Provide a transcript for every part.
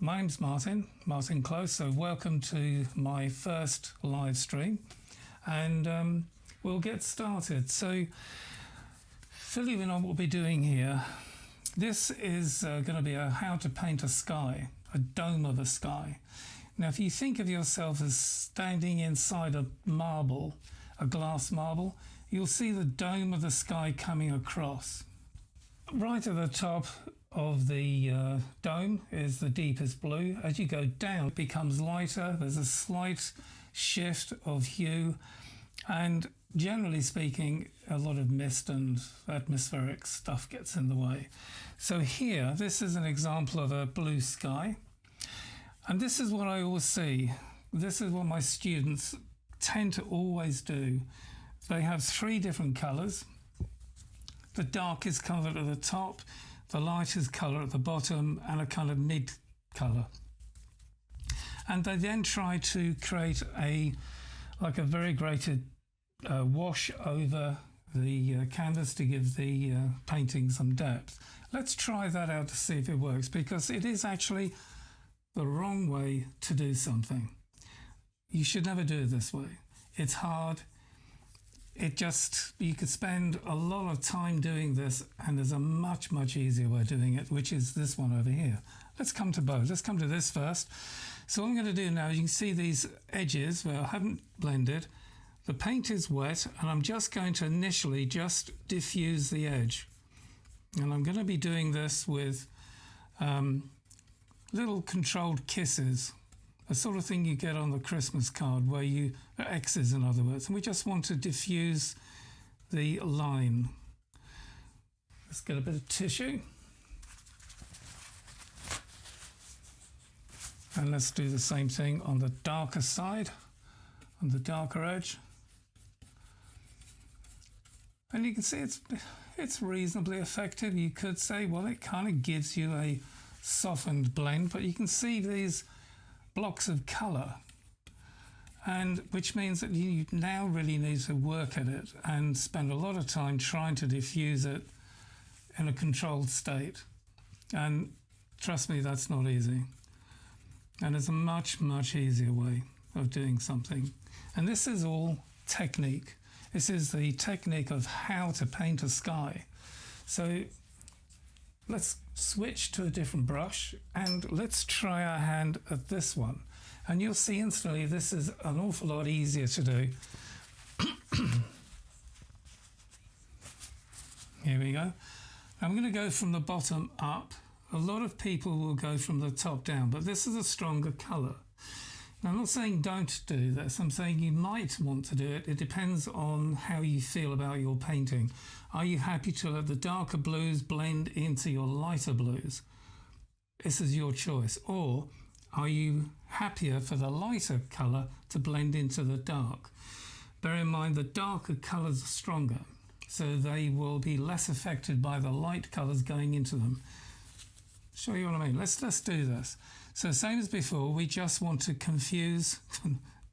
My name's Martin Close, so welcome to my first live stream, and we'll get started. So, filling in on what we'll be doing here, this is going to be a how to paint a sky, a dome of a sky. Now, if you think of yourself as standing inside a marble, a glass marble, you'll see the dome of the sky coming across. Right at the top of the dome is the deepest blue. As you go down, it becomes lighter. There's a slight shift of hue, and generally speaking, a lot of mist and atmospheric stuff gets in the way. So here, this is an example of a blue sky, and this is what I always see. This is what my students tend to always do. They have three different colors. The darkest color at the top, the lightest colour at the bottom, and a kind of mid colour. And they then try to create a variegated wash over the canvas to give the painting some depth. Let's try that out to see if it works, because it is actually the wrong way to do something. You should never do it this way. It's hard. You could spend a lot of time doing this, and there's a much, much easier way of doing it, which is this one over here. Let's come to both. Let's come to this first. So what I'm going to do now, you can see these edges where I haven't blended. The paint is wet, and I'm just going to initially just diffuse the edge. And I'm going to be doing this with little controlled kisses. The sort of thing you get on the Christmas card, where you X's, in other words, and we just want to diffuse the line. Let's get a bit of tissue, and let's do the same thing on the darker side, on the darker edge. And you can see it's reasonably effective. You could say, well, it kind of gives you a softened blend, but you can see these blocks of colour, and which means that you now really need to work at it and spend a lot of time trying to diffuse it in a controlled state. And trust me, that's not easy. And there's a much, much easier way of doing something. And this is all technique. This is the technique of how to paint a sky. So let's switch to a different brush, and let's try our hand at this one. And you'll see instantly this is an awful lot easier to do. Here we go. I'm going to go from the bottom up. A lot of people will go from the top down, but this is a stronger colour. Now, I'm not saying don't do this. I'm saying you might want to do it. It depends on how you feel about your painting. Are you happy to let the darker blues blend into your lighter blues? This is your choice. Or are you happier for the lighter colour to blend into the dark? Bear in mind, the darker colours are stronger, so they will be less affected by the light colours going into them. Show you what I mean. Let's do this. So same as before, we just want to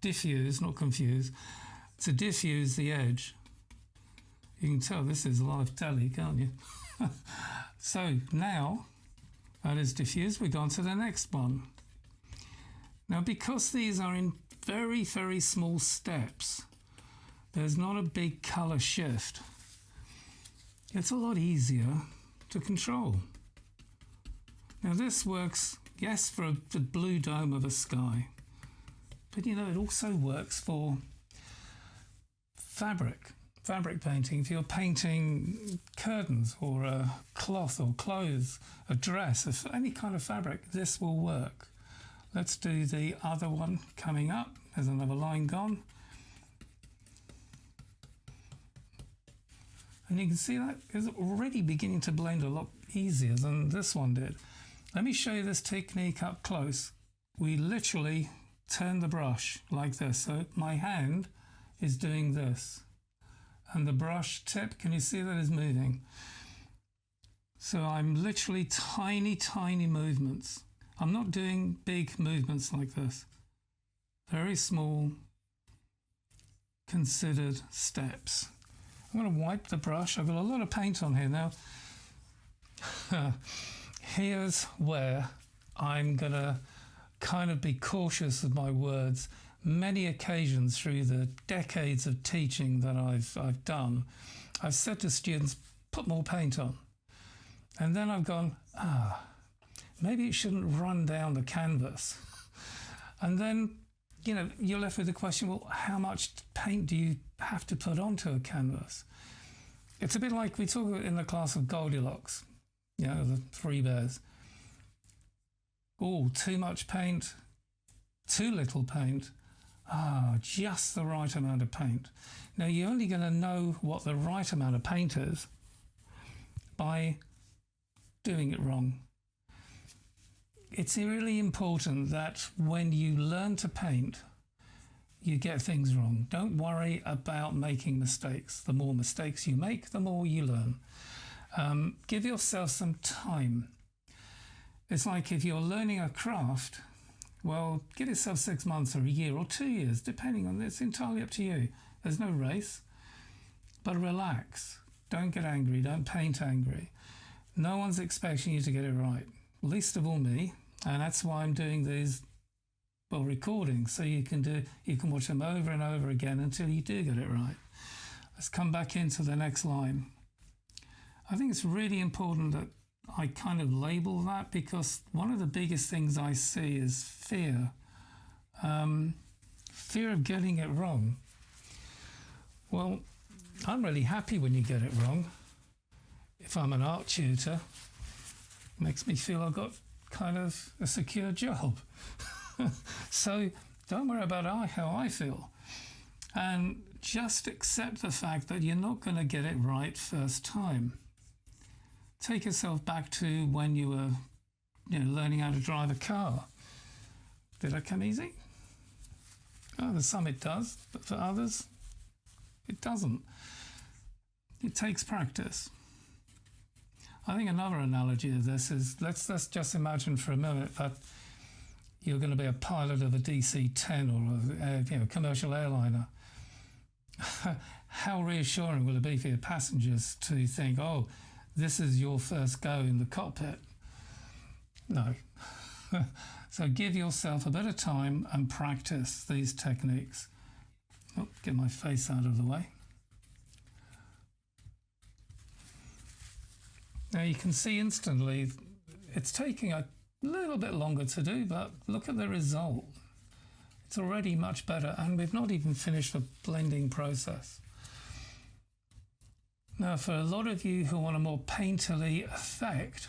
diffuse, not confuse, to diffuse the edge. You can tell this is live telly, can't you? So now that is diffused, we've gone to the next one. Now, because these are in very, very small steps, there's not a big colour shift. It's a lot easier to control. Now this works, yes, for the blue dome of a sky, but you know, it also works for fabric painting. If you're painting curtains or a cloth or clothes, a dress, any kind of fabric, this will work. Let's do the other one coming up. There's another line gone. And you can see that is already beginning to blend a lot easier than this one did. Let me show you this technique up close. We literally turn the brush like this. So my hand is doing this. And the brush tip, can you see that is moving? So I'm literally tiny, tiny movements. I'm not doing big movements like this. Very small, considered steps. I'm going to wipe the brush. I've got a lot of paint on here now. Here's where I'm going to kind of be cautious of my words. Many occasions through the decades of teaching that I've done, I've said to students, put more paint on. And then I've gone, maybe it shouldn't run down the canvas. And then, you're left with the question, well, how much paint do you have to put onto a canvas? It's a bit like we talk in the class of Goldilocks, the three bears. Oh, too much paint, too little paint. Just the right amount of paint. Now, you're only going to know what the right amount of paint is by doing it wrong. It's really important that when you learn to paint, you get things wrong. Don't worry about making mistakes. The more mistakes you make, the more you learn. Give yourself some time. It's like if you're learning a craft, well, give yourself 6 months or a year or 2 years, depending on it's entirely up to you. There's no race, but relax. Don't get angry. Don't paint angry. No one's expecting you to get it right, least of all me, and that's why I'm doing these recordings, so you can watch them over and over again until you do get it right. Let's come back into the next line. I think it's really important that I kind of label that, because one of the biggest things I see is fear. Fear of getting it wrong. Well, I'm really happy when you get it wrong. If I'm an art tutor, it makes me feel I've got kind of a secure job. So don't worry about how I feel. And just accept the fact that you're not going to get it right first time. Take yourself back to when you were learning how to drive a car. Did that come easy? Oh, for some it does, but for others, it doesn't. It takes practice. I think another analogy of this is, let's just imagine for a minute that you're going to be a pilot of a DC-10 or a commercial airliner. How reassuring will it be for your passengers to think, oh, this is your first go in the cockpit? No. So give yourself a bit of time and practice these techniques. Oh, get my face out of the way. Now you can see instantly it's taking a little bit longer to do, but look at the result. It's already much better, and we've not even finished the blending process. Now, for a lot of you who want a more painterly effect,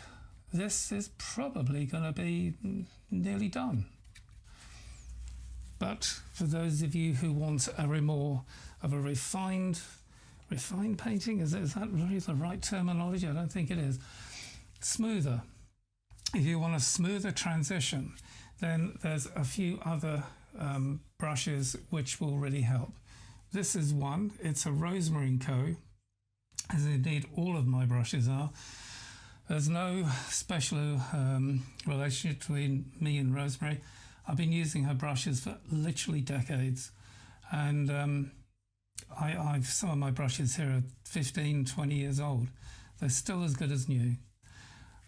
this is probably going to be nearly done. But for those of you who want a more of a refined painting, is that really the right terminology? I don't think it is. Smoother. If you want a smoother transition, then there's a few other brushes which will really help. This is one. It's a Rosemary & Co., as indeed all of my brushes are. There's no special relationship between me and Rosemary. I've been using her brushes for literally decades, and I've some of my brushes here are 15, 20 years old. They're still as good as new.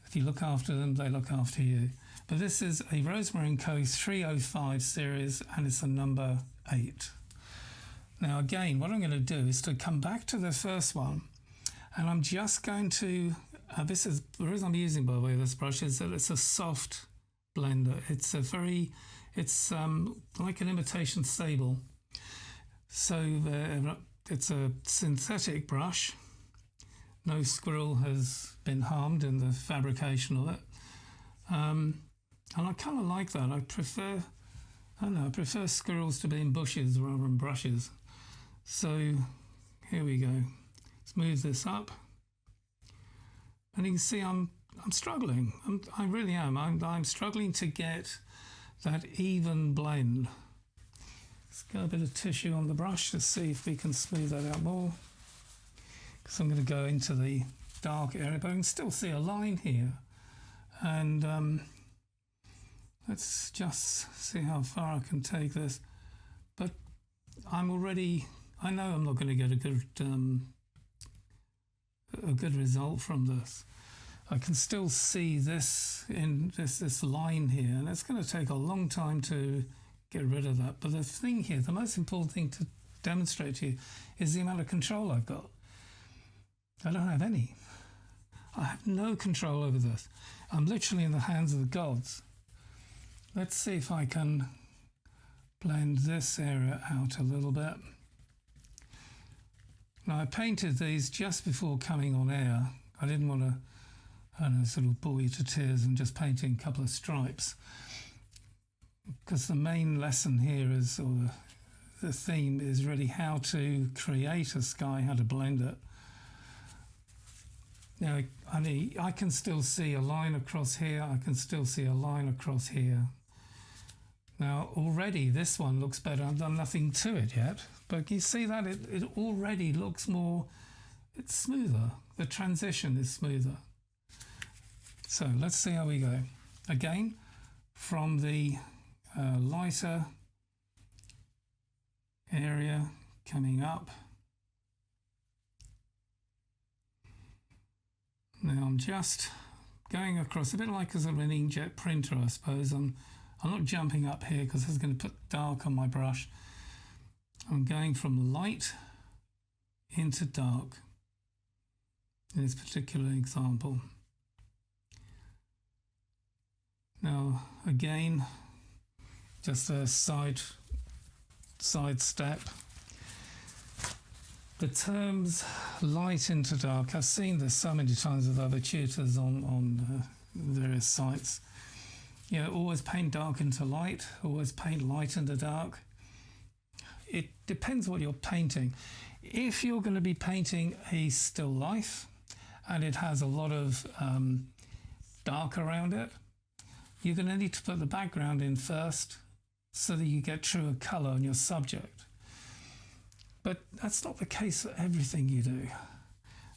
If you look after them, they look after you. But this is a Rosemary & Co. 305 series, and it's a number 8. Now again, what I'm going to do is to come back to the first one, and I'm just going to, this is, the reason I'm using, by the way, this brush is that it's a soft blender. It's like an imitation sable. So it's a synthetic brush. No squirrel has been harmed in the fabrication of it. And I kind of like that. I prefer squirrels to be in bushes rather than brushes. So here we go. Let's move this up. And you can see I'm struggling. I really am. I'm struggling to get that even blend. Let's get a bit of tissue on the brush to see if we can smooth that out more. Because I'm going to go into the dark area, but I can still see a line here. And let's just see how far I can take this. But I know I'm not going to get a good result from this. I can still see this in this line here, and it's going to take a long time to get rid of that. But the thing here, the most important thing to demonstrate to you is the amount of control I've got. I don't have any. I have no control over this. I'm literally in the hands of the gods. Let's see if I can blend this area out a little bit. Now, I painted these just before coming on air. I didn't want to, I don't know, sort of bore you to tears and just painting a couple of stripes. Because the main lesson here is, or the theme is really how to create a sky, how to blend it. Now, I can still see a line across here. I can still see a line across here. Now, already this one looks better. I've done nothing to it yet. But you see that it already looks more, it's smoother. The transition is smoother. So let's see how we go. Again, from the lighter area coming up. Now I'm just going across, a bit like as an inkjet printer, I suppose. I'm not jumping up here because it's going to put dark on my brush. I'm going from light into dark in this particular example. Now again, just a side step. The terms light into dark, I've seen this so many times with other tutors on various sites. You know, always paint dark into light, always paint light into dark. It depends what you're painting. If you're going to be painting a still life and it has a lot of dark around it, you're going to need to put the background in first so that you get truer colour on your subject. But that's not the case for everything you do.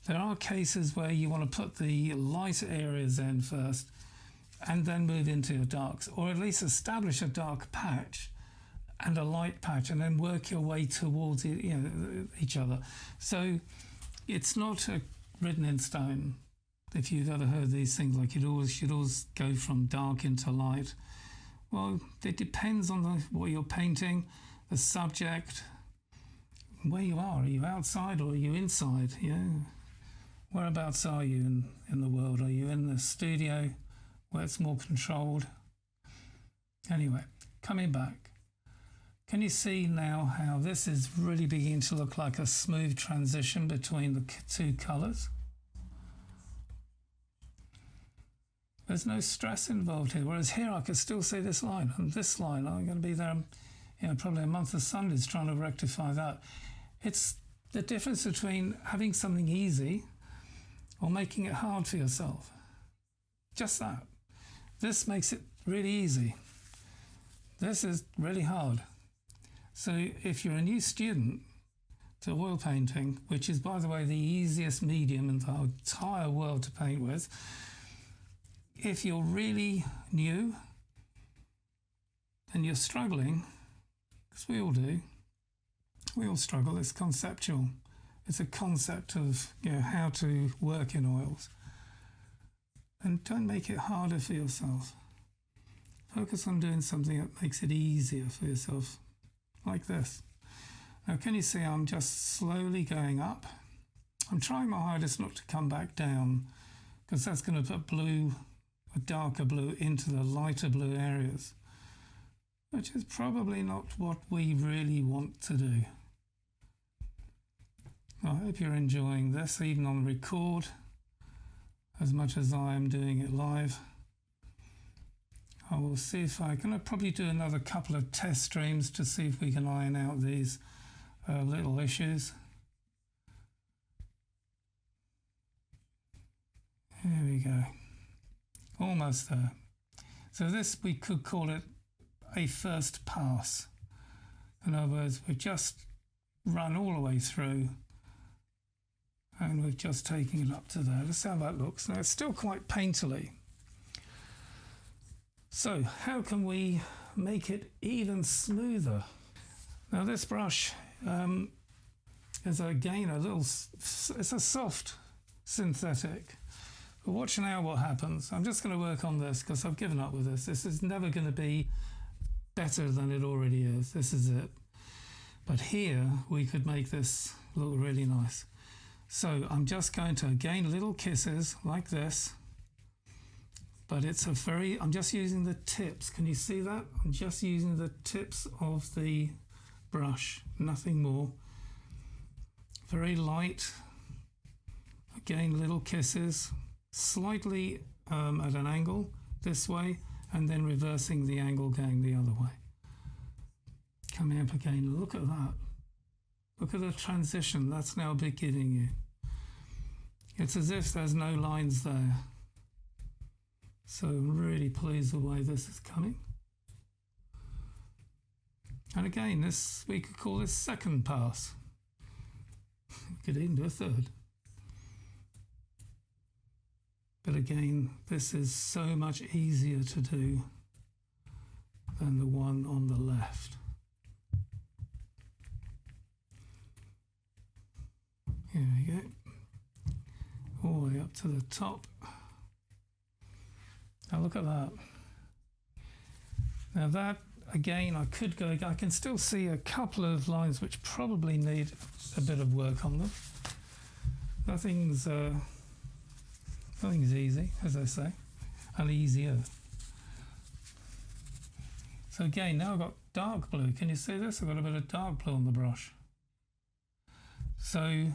There are cases where you want to put the lighter areas in first and then move into your darks, or at least establish a dark patch and a light patch and then work your way towards each other. So it's not written in stone. If you've ever heard these things, like you should always go from dark into light. Well, it depends on what you're painting, the subject, where you are. Are you outside or are you inside? Whereabouts are you in the world? Are you in the studio where it's more controlled? Anyway, coming back. Can you see now how this is really beginning to look like a smooth transition between the two colours? There's no stress involved here, whereas here I could still see this line, and this line, I'm going to be there, probably a month of Sundays trying to rectify that. It's the difference between having something easy or making it hard for yourself. Just that. This makes it really easy. This is really hard. So if you're a new student to oil painting, which is, by the way, the easiest medium in the entire world to paint with, if you're really new and you're struggling, because we all do, we all struggle, it's conceptual. It's a concept of how to work in oils. And don't make it harder for yourself. Focus on doing something that makes it easier for yourself, like this. Now, can you see I'm just slowly going up? I'm trying my hardest not to come back down, because that's going to put a darker blue into the lighter blue areas, which is probably not what we really want to do. I hope you're enjoying this, even on record, as much as I am doing it live. I will see if I can probably do another couple of test streams to see if we can iron out these little issues. Here we go. Almost there. So this, we could call it a first pass. In other words, we've just run all the way through and we've just taken it up to there. Let's see how that looks. Now, it's still quite painterly. So how can we make it even smoother? Now, this brush is, again, it's a soft synthetic. But watch now what happens. I'm just going to work on this because I've given up with this. This is never going to be better than it already is. This is it. But here we could make this look really nice. So I'm just going to, again, little kisses like this. But it's a very, I'm just using the tips. Can you see that? I'm just using the tips of the brush, nothing more. Very light. Again, little kisses, slightly at an angle this way, and then reversing the angle going the other way. Coming up again, look at that. Look at the transition, that's now beginning you. It's as if there's no lines there. So I'm really pleased the way this is coming. And again, this we could call this second pass. We could even do a third. But again, this is so much easier to do than the one on the left. Here we go. All the way up to the top. Now look at that. Now that, again, I could go, I can still see a couple of lines which probably need a bit of work on them. Nothing's easy, as I say, and easier. So again, now I've got dark blue. Can you see this? I've got a bit of dark blue on the brush. So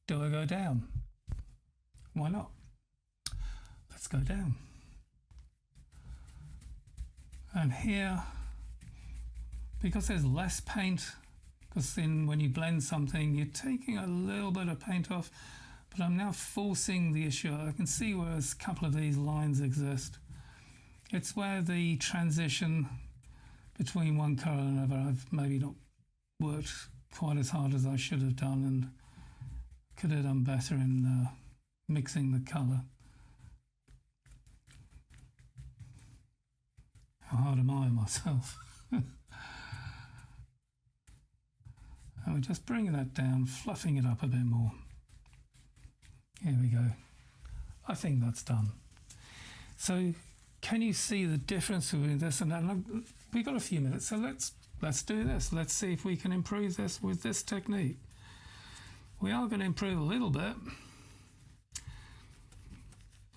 do I go down? Why not? Let's go down. And here, because there's less paint, because then when you blend something, you're taking a little bit of paint off, but I'm now forcing the issue. I can see where a couple of these lines exist. It's where the transition between one colour and another, I've maybe not worked quite as hard as I should have done and could have done better in mixing the colour. How hard am I on myself? And we're just bringing that down, fluffing it up a bit more. Here we go. I think that's done. So can you see the difference between this and that? And we've got a few minutes, so let's do this. Let's see if we can improve this with this technique. We are going to improve a little bit.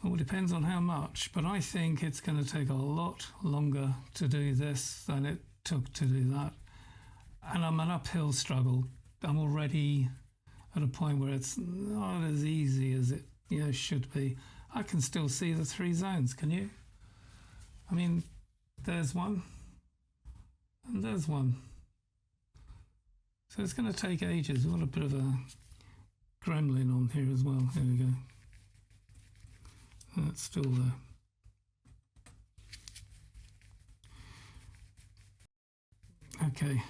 It all depends on how much, but I think it's going to take a lot longer to do this than it took to do that. And I'm an uphill struggle. I'm already at a point where it's not as easy as it should be. I can still see the three zones, can you? I mean, there's one, and there's one. So it's going to take ages. We've got a bit of a gremlin on here as well. Here we go. That's still there. Okay.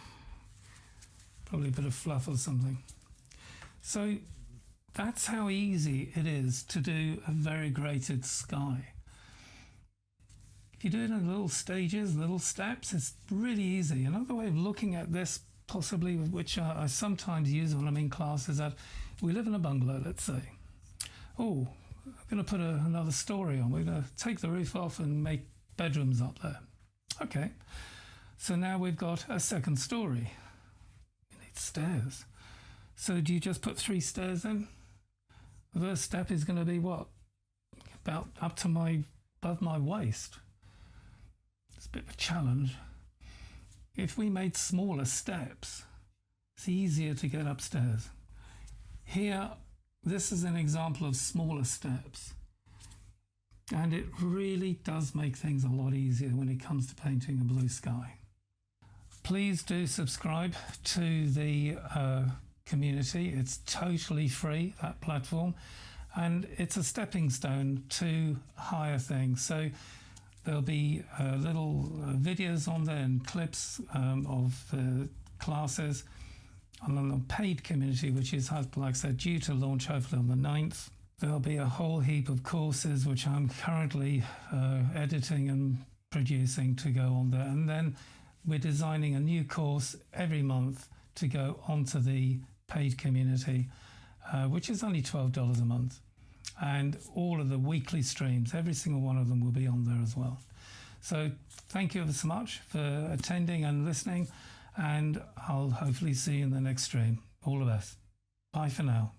Probably a bit of fluff or something. So that's how easy it is to do a variegated sky. If you do it in little stages, little steps, it's really easy. Another way of looking at this, possibly, which I sometimes use when I'm in class, is that we live in a bungalow, let's say. Oh, I'm going to put another story on. We're going to take the roof off and make bedrooms up there. Okay, so now we've got a second story. We need stairs. So do you just put 3 stairs in? The first step is going to be what? About up to above my waist. It's a bit of a challenge. If we made smaller steps, it's easier to get upstairs. Here, this is an example of smaller steps. And it really does make things a lot easier when it comes to painting a blue sky. Please do subscribe to the community. It's totally free, that platform, and it's a stepping stone to higher things. So there'll be little videos on there and clips of classes. And on the paid community, which is, like I said, due to launch hopefully on the 9th, there'll be a whole heap of courses which I'm currently editing and producing to go on there. And then we're designing a new course every month to go onto the paid community, which is only $12 a month. and all of the weekly streams, every single one of them will be on there as well. So thank you ever so much for attending and listening, and I'll hopefully see you in the next stream. All the best. Bye for now.